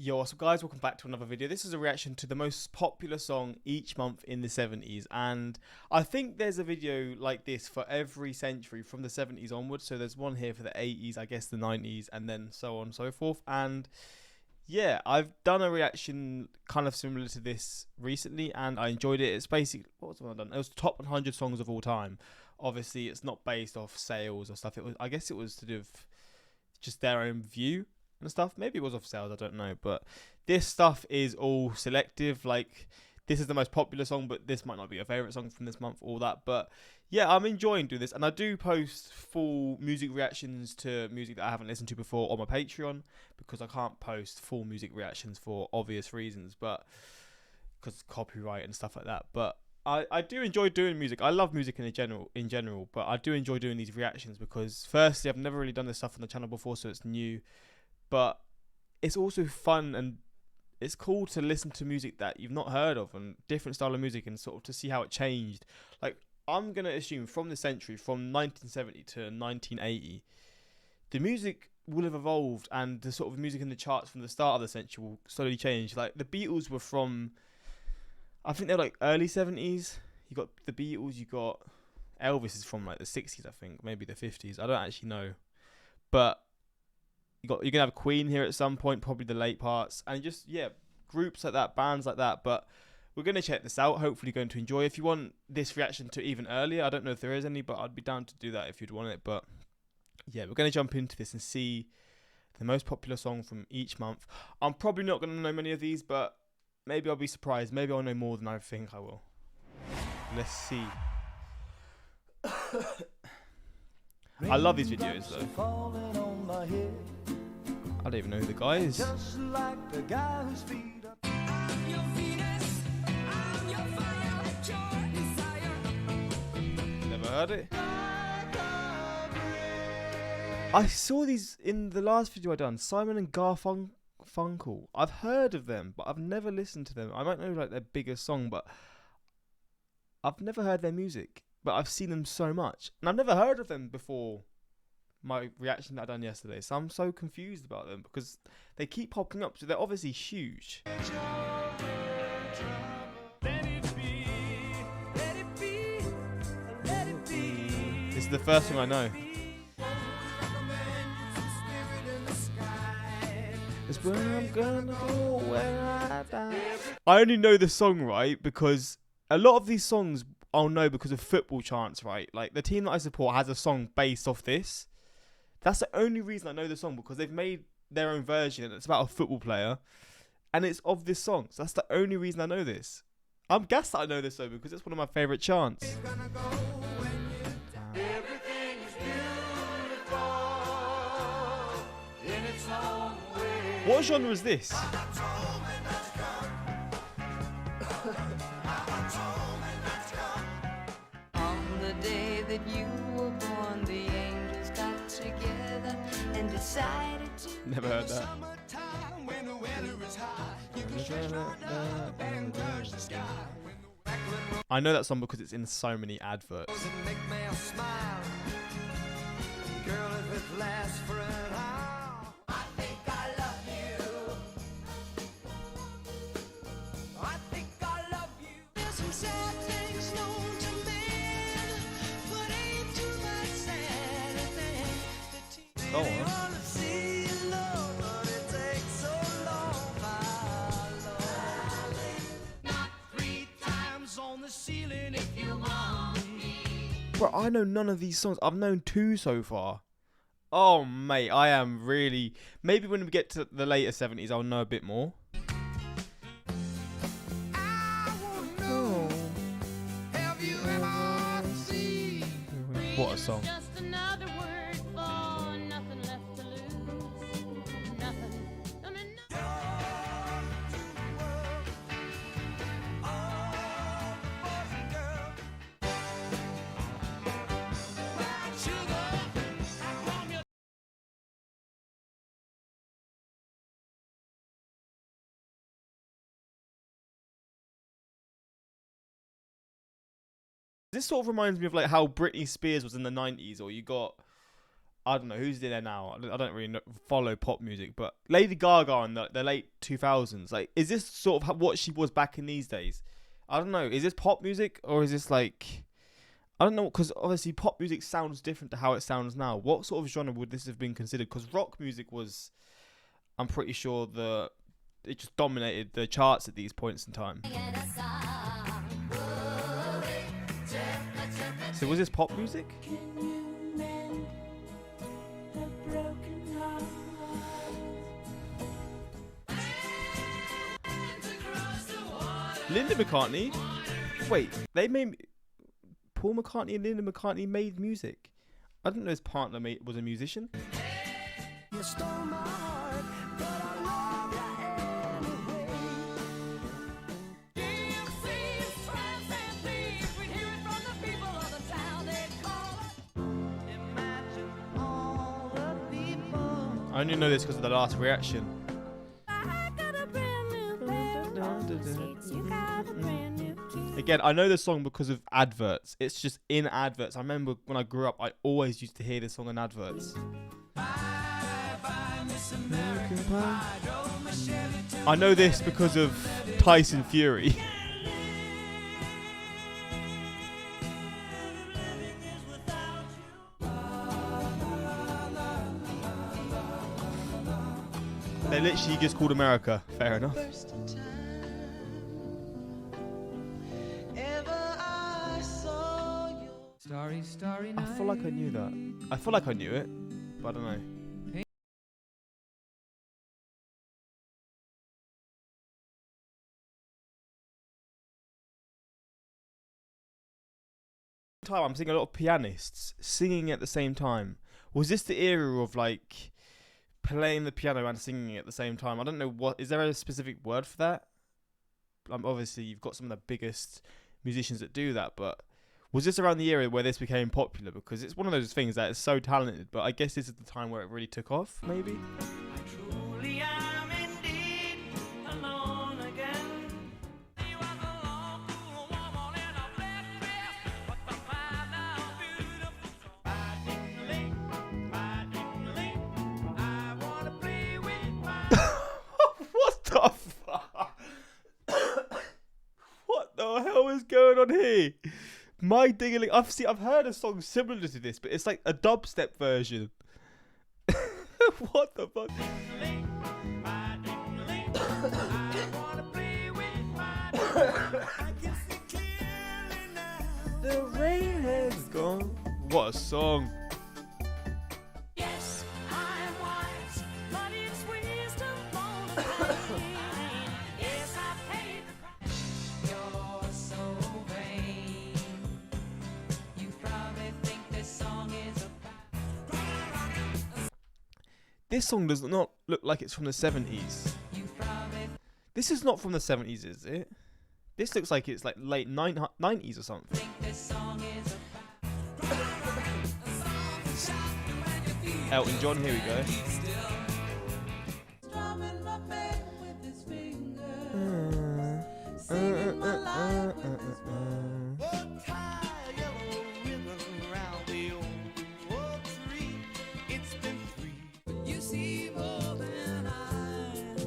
Yo, what's up guys, welcome back to another video. This is a reaction to the most popular song each month in the 70s, and I think there's a video like this for every century from the 70s onwards. So there's one here for the 80s, I guess the 90s, and then so on and so forth. And yeah, I've done a reaction kind of similar to this recently and I enjoyed it. It's basically, what was the one I've done? It was top 100 songs of all time. Obviously it's not based off sales or stuff. It was, I guess it was to do with just their own view and stuff. Maybe it was off sales, I don't know, but this stuff is all selective. Like, this is the most popular song, but this might not be your favorite song from this month, all that. But yeah, I'm enjoying doing this, and I do post full music reactions to music that I haven't listened to before on my Patreon, because I can't post full music reactions for obvious reasons, but because copyright and stuff like that. But I do enjoy doing music. I love music in general, but I do enjoy doing these reactions because firstly, I've never really done this stuff on the channel before, so it's new. But it's also fun and it's cool to listen to music that you've not heard of and different style of music, and sort of to see how it changed. Like, I'm going to assume from the century, from 1970 to 1980, the music will have evolved, and the sort of music in the charts from the start of the century will slowly change. Like, the Beatles were from, I think they're like early 70s. You got the Beatles, you got Elvis is from like the 60s, I think, maybe the 50s. I don't actually know. But you're going to have Queen here at some point, probably the late parts, and just, yeah, groups like that, bands like that. But we're going to check this out. Hopefully you're going to enjoy. If you want this reaction to even earlier, I don't know if there is any, but I'd be down to do that if you'd want it. But yeah, we're going to jump into this and see the most popular song from each month. I'm probably not going to know many of these, but maybe I'll be surprised. Maybe I'll know more than I think I will. Let's see. I love these videos though. I don't even know who the guy is. Just like the guy whose feet up. I'm your Venus, I'm your fire, your desire. Never heard it. I saw these in the last video I done. Simon and Garfunkel. I've heard of them, but I've never listened to them. I might know like their biggest song, but I've never heard their music. But I've seen them so much, and I've never heard of them before my reaction that I done yesterday. So I'm so confused about them because they keep popping up. So they're obviously huge. This is the first one I know. It's where I'm gonna go, where I die. I only know the song, right, because a lot of these songs I'll know because of football chants, right? Like, the team that I support has a song based off this. That's the only reason I know the song, because they've made their own version and it's about a football player and it's of this song. So that's the only reason I know this. I'm gassed that I know this though, because it's one of my favourite chants. What genre is this? That you were born, the angels got together and decided to. Never heard that. I know that song because it's in so many adverts. Go on. Bro, I know none of these songs. I've known two so far. Oh, mate, I am really... Maybe when we get to the later 70s, I'll know a bit more. Oh. What a song. This sort of reminds me of like how Britney Spears was in the 90s, or you got I don't know who's in there now. I don't really follow pop music, but Lady Gaga in the late 2000s. Like, is this sort of what she was back in these days? I don't know. Is this pop music or is this like, I don't know, because obviously pop music sounds different to how it sounds now. What sort of genre would this have been considered? Because rock music was, I'm pretty sure it just dominated the charts at these points in time. So was this pop music? Linda McCartney? Wait, they made... Paul McCartney and Linda McCartney made music? I didn't know his partner was a musician. You stole my heart, but I love you anyway. I only know this because of the last reaction. Again, I know this song because of adverts. It's just in adverts. I remember when I grew up, I always used to hear this song in adverts. I know this because of Tyson Fury. They literally just called America. Fair enough. I feel like I knew that. I feel like I knew it, but I don't know. I'm seeing a lot of pianists singing at the same time. Was this the era of like playing the piano and singing at the same time? I don't know what. Is there a specific word for that? Obviously, you've got some of the biggest musicians that do that, but was this around the era where this became popular? Because it's one of those things that is so talented, but I guess this is the time where it really took off, maybe? What the fuck? What the hell is going on here? My Dingling. I've heard a song similar to this, but it's like a dubstep version. What the fuck? The rain has gone. What a song. Yes, I'm wise, but it's wisdom for the pain. Yes, I paid the price. You're so vain. You probably think this song is about. This song does not look like it's from the 70s. This is not from the 70s, is it? This looks like it's like late 90s or something. Elton John, here we go.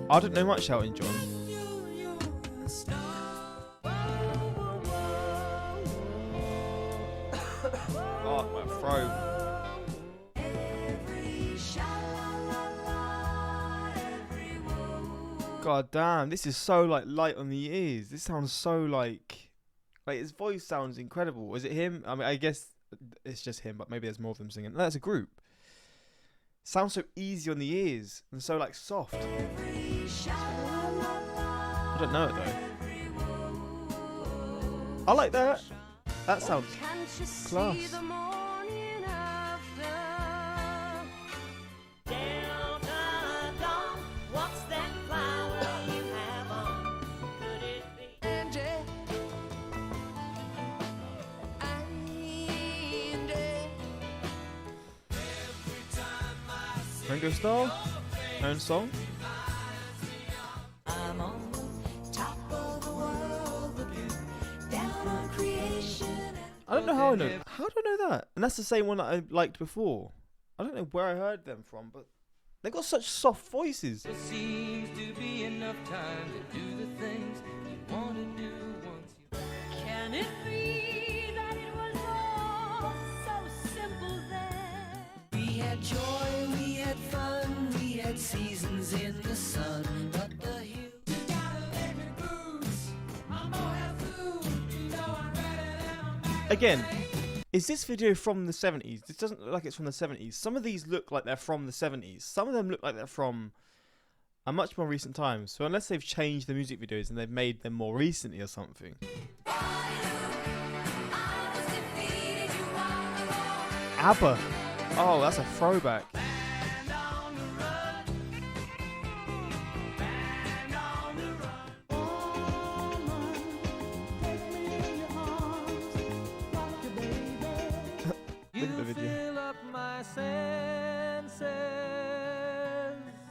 I don't know much Elton John. Oh, my throat. God damn, this is so like light on the ears. This sounds so like his voice sounds incredible. Is it him? I mean, I guess it's just him, but maybe there's more of them singing. No, that's a group. Sounds so easy on the ears and so like soft. I don't know it though. I like that. That sounds class. Ringo Starr, own song. I'm on top of the world, down on creation. I don't know how I know. How do I know that? And that's the same one that I liked before. I don't know where I heard them from, but they got such soft voices. There seems to be enough time to do the things you want to do once you... Can it be that it was all so simple then? We had joy, we had fun, we had seasons in the sun, but the hills... You gotta let me booze, I'm gonna have food, you know I'm better than a... Again, is this video from the 70s? This doesn't look like it's from the 70s. Some of these look like they're from the 70s. Some of them look like they're from a much more recent time. So unless they've changed the music videos and they've made them more recently or something. ABBA. Oh, that's a throwback. Look at the video. Fill up my senses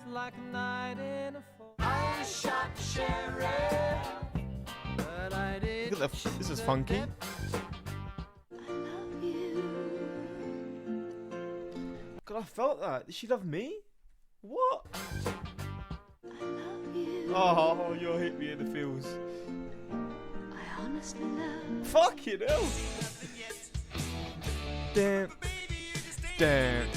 like a night in a fall. I shot sheriff, but I did. Look at the. This is funky. God, I felt that. Did she love me? What? Oh, you'll hit me in the feels. I honestly love. Fucking hell. Damn. Damn.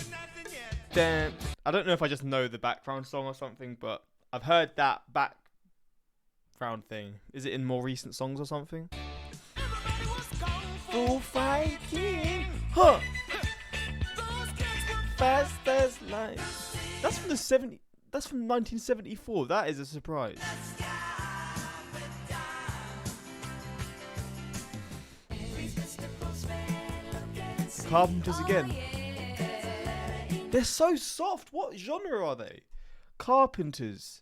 Damn. I don't know if I just know the background song or something, but I've heard that background thing. Is it in more recent songs or something? Full fighting. Huh. Fast as light. That's from the 70s. That's from 1974. That is a surprise. Carpenters again. They're so soft. What genre are they? Carpenters.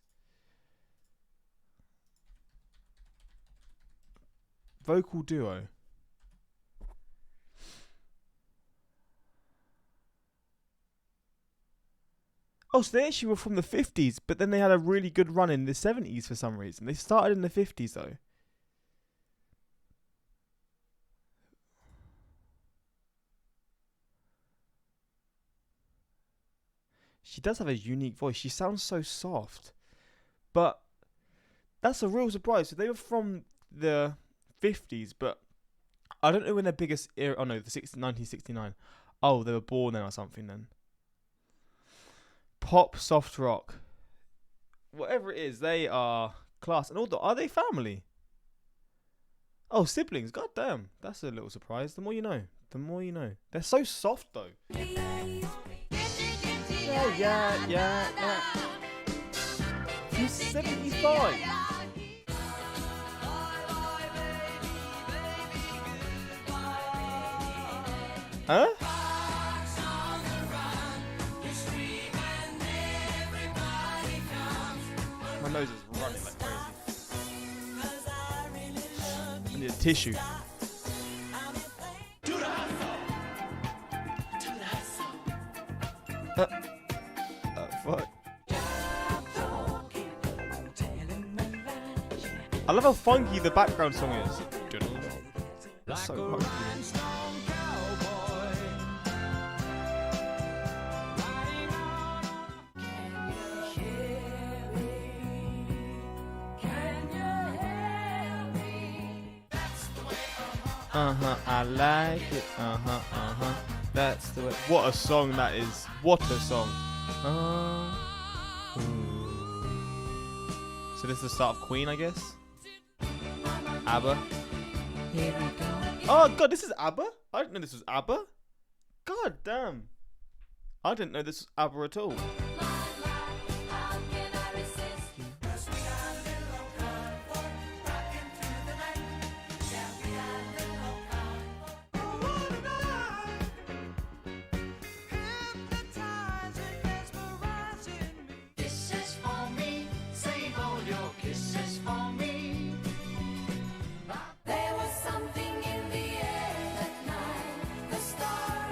Vocal duo. Oh, so they actually were from the 50s, but then they had a really good run in the 70s for some reason. They started in the 50s though. She does have a unique voice. She sounds so soft. But that's a real surprise. So they were from the 50s, but I don't know when their biggest era... Oh no, 1969. Oh, they were born then or something then. Pop, soft rock. Whatever it is, they are class. And are they family? Oh, siblings. God damn. That's a little surprise. The more you know. The more you know. They're so soft though. Yeah. From 75. Huh? My nose is running like crazy. I need a tissue. Fuck. I love how funky the background song is. That's so funky. I like it. That's the way. What a song that is. What a song. So this is the start of Queen, I guess. ABBA. Here we go. Oh god, this is ABBA? I didn't know this was ABBA. God damn. I didn't know this was ABBA at all.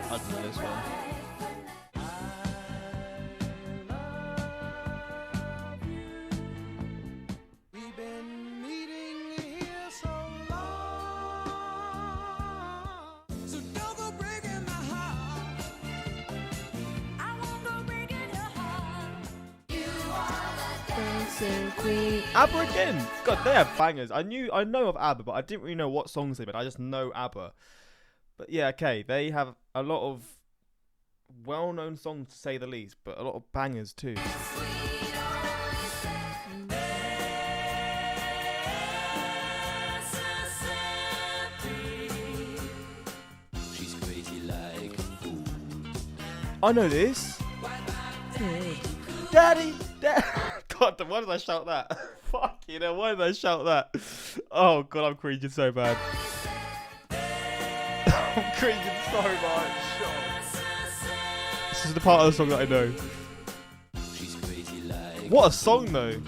I don't know this one. dancing queen. ABBA again. God, they have bangers. I know of ABBA, but I didn't really know what songs they made. I just know ABBA. But yeah, okay, they have a lot of well-known songs to say the least, but a lot of bangers too. She's crazy like a fool. I know this. Daddy. God, why did I shout that? Fucking hell, why did I shout that? Oh God, I'm cringing so bad. I'm cringing so much. This is the part of the song that I know. She's crazy like What a song though.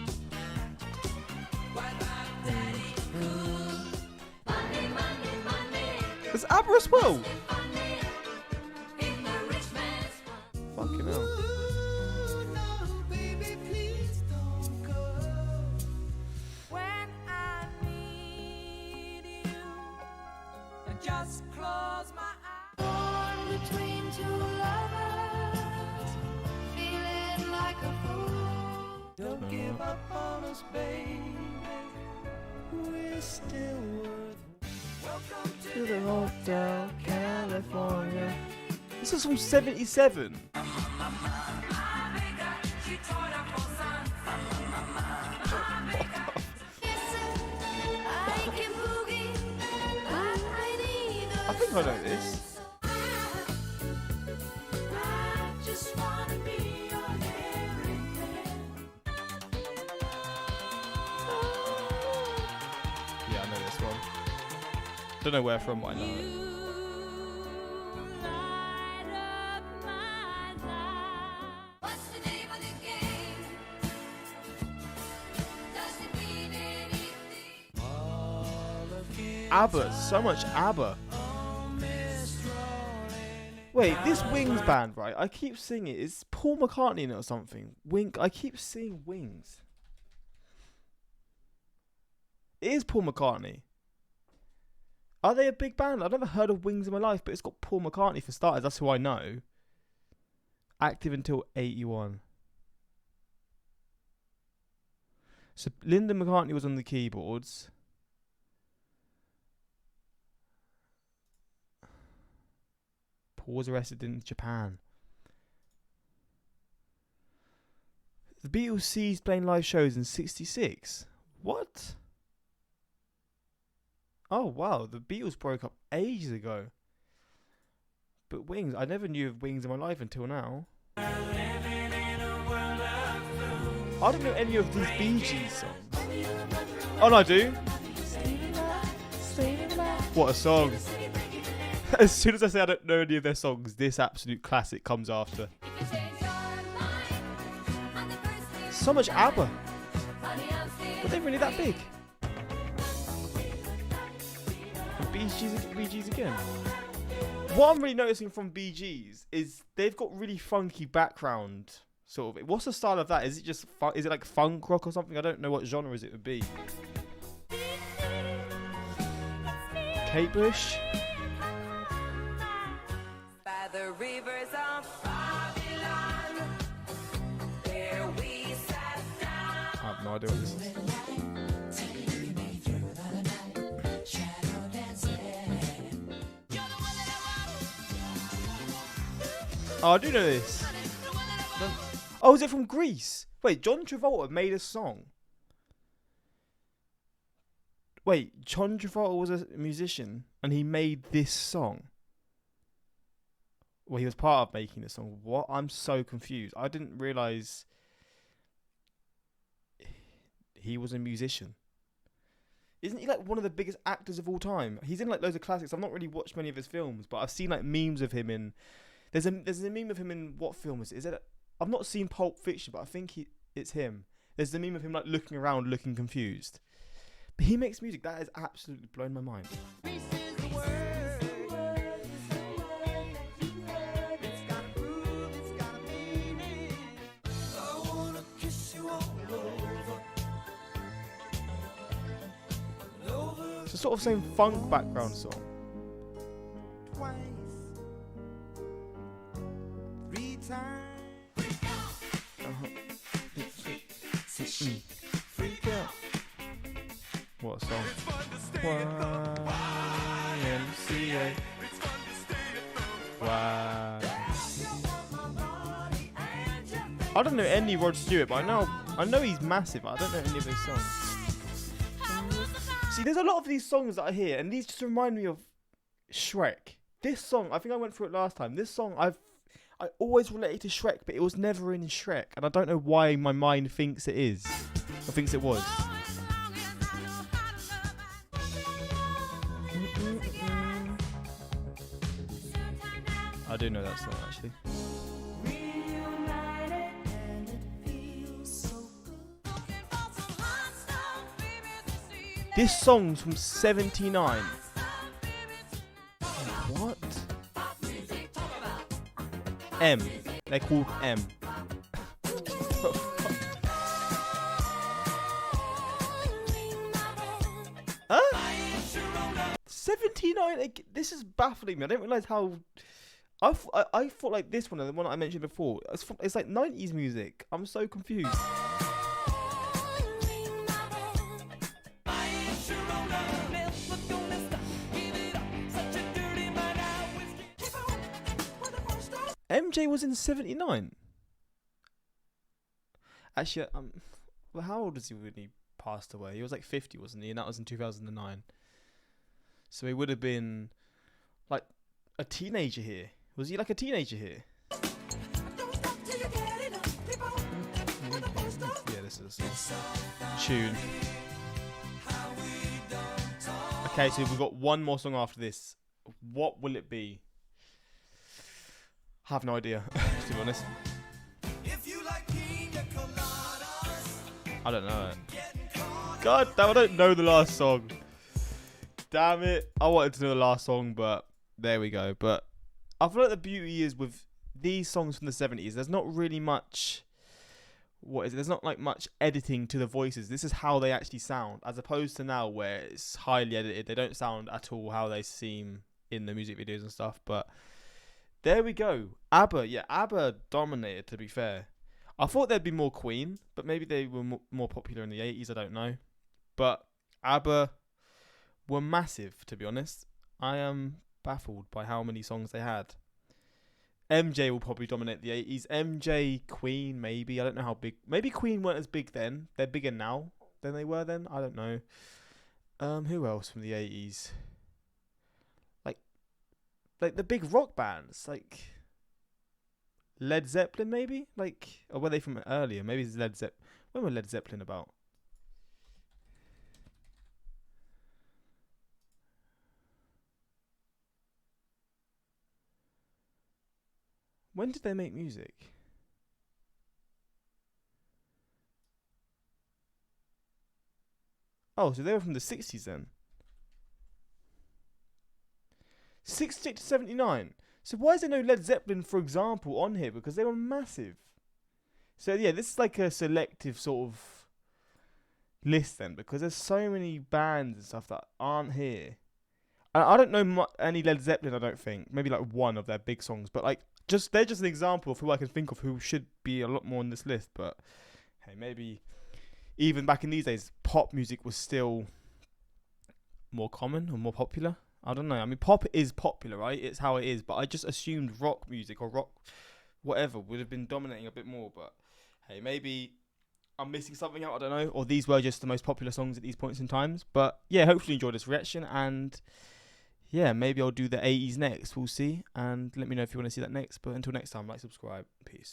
It's ABBA as well. Fucking hell. When I need you, I just close my eyes. Torn between two lovers, feeling like a fool. Don't give up on us, baby. We're still worth. Welcome To the Hotel California. This is from 77. I can boogie, but I need I think I know this. I just wanna be your everything. Yeah, I know this one. Don't know where from, but I know it. What's the name of the game? Does it mean anything? ABBA, so much ABBA. Wait, this Wings band, right? I keep singing it. Is Paul McCartney in it or something? I keep seeing Wings. It is Paul McCartney. Are they a big band? I've never heard of Wings in my life, but it's got Paul McCartney for starters. That's who I know. Active until 81. So Linda McCartney was on the keyboards. Paul was arrested in Japan. The Beatles ceased playing live shows in 66. What? Oh wow, the Beatles broke up ages ago. But Wings, I never knew of Wings in my life until now. I don't know any of these Bee Gees songs. Oh no, I do. What a song. As soon as I say I don't know any of their songs, this absolute classic comes after. So much ABBA. Were they really that big? Bee Gees again. What I'm really noticing from Bee Gees is they've got really funky background, sort of. What's the style of that? Is it just is it like funk rock or something? I don't know what genres it would be. Kate Bush. By the rivers of Babylon, there we sat down. I have no idea what this is. Oh, I do know this. Oh, is it from Greece? Wait, John Travolta made a song. Wait, John Travolta was a musician and he made this song. Well, he was part of making the song. What? I'm so confused. I didn't realise he was a musician. Isn't he like one of the biggest actors of all time? He's in like loads of classics. I've not really watched many of his films, but I've seen like memes of him in. There's a meme of him in what film is it? Is it? I've not seen Pulp Fiction, but I think it's him. There's the meme of him like looking around, looking confused. But he makes music that has absolutely blown my mind. It's a sort of same funk background song. What a song. YMCA. Wow. I don't know any Rod Stewart, but I know he's massive. I don't know any of his songs. See, there's a lot of these songs that I hear, and these just remind me of Shrek. This song, I think I went through it last time. This song, I always related to Shrek, but it was never in Shrek, and I don't know why my mind thinks it is, or thinks it was. I do know that song actually. This song's from '79. What? M. They're called M. Huh? 79? This is baffling me. I didn't realise how... I thought like this one, and the one I mentioned before, it's like 90s music. I'm so confused. MJ was in '79. Actually, well, how old was he when he passed away? He was like 50, wasn't he? And that was in 2009. So he would have been like a teenager here. Was he like a teenager here? Yeah, this is a tune. Okay, so we've got one more song after this. What will it be? Have no idea, to be honest. I don't know it. God damn, I don't know the last song. Damn it. I wanted to know the last song, but there we go. But I feel like the beauty is with these songs from the 70s, there's not really much... There's not like much editing to the voices. This is how they actually sound, as opposed to now where it's highly edited. They don't sound at all how they seem in the music videos and stuff, but... There we go. ABBA. Yeah, ABBA dominated, to be fair. I thought there'd be more Queen, but maybe they were more popular in the 80s. I don't know. But ABBA were massive, to be honest. I am baffled by how many songs they had. MJ will probably dominate the 80s. MJ, Queen, maybe. I don't know how big. Maybe Queen weren't as big then. They're bigger now than they were then. I don't know. Who else from the 80s? Like the big rock bands, like Led Zeppelin, maybe? Like, or were they from earlier? Maybe it's Led Zeppelin. When were Led Zeppelin about? When did they make music? Oh, so they were from the 60s then. 68 to 79. So why is there no Led Zeppelin, for example, on here? Because they were massive. So yeah, this is like a selective sort of list then, because there's so many bands and stuff that aren't here. And I don't know any Led Zeppelin, I don't think. Maybe like one of their big songs. But like, they're just an example of who I can think of who should be a lot more on this list. But hey, maybe even back in these days, pop music was still more common or more popular. I don't know. I mean, pop is popular, right? It's how it is. But I just assumed rock music or rock whatever would have been dominating a bit more. But hey, maybe I'm missing something out. I don't know. Or these were just the most popular songs at these points in times. But yeah, hopefully you enjoyed this reaction. And yeah, maybe I'll do the 80s next. We'll see. And let me know if you want to see that next. But until next time, like, subscribe. Peace.